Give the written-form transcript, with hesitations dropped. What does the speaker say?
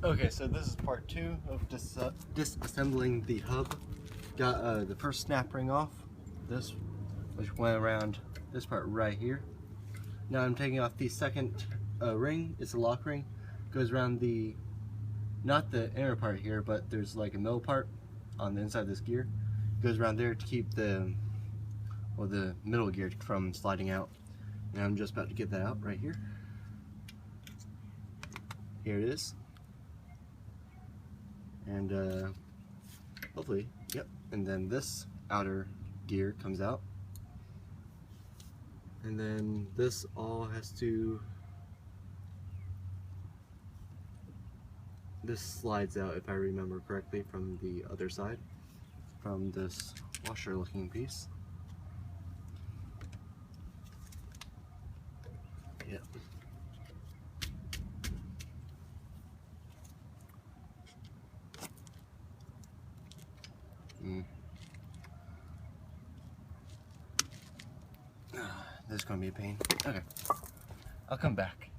Okay, so this is part 2 of disassembling the hub. Got the first snap ring off, this, which went around this part right here. Now I'm taking off the second ring. It's a lock ring. Goes around the, not the inner part here, but there's like a middle part on the inside of this gear. Goes around there to keep the middle gear from sliding out. And I'm just about to get that out right here. Here it is. And hopefully, yep. And then this outer gear comes out. And then this all has to, this slides out if I remember correctly from the other side, from this washer looking piece. Yep. This is going to be a pain. Okay, I'll come back.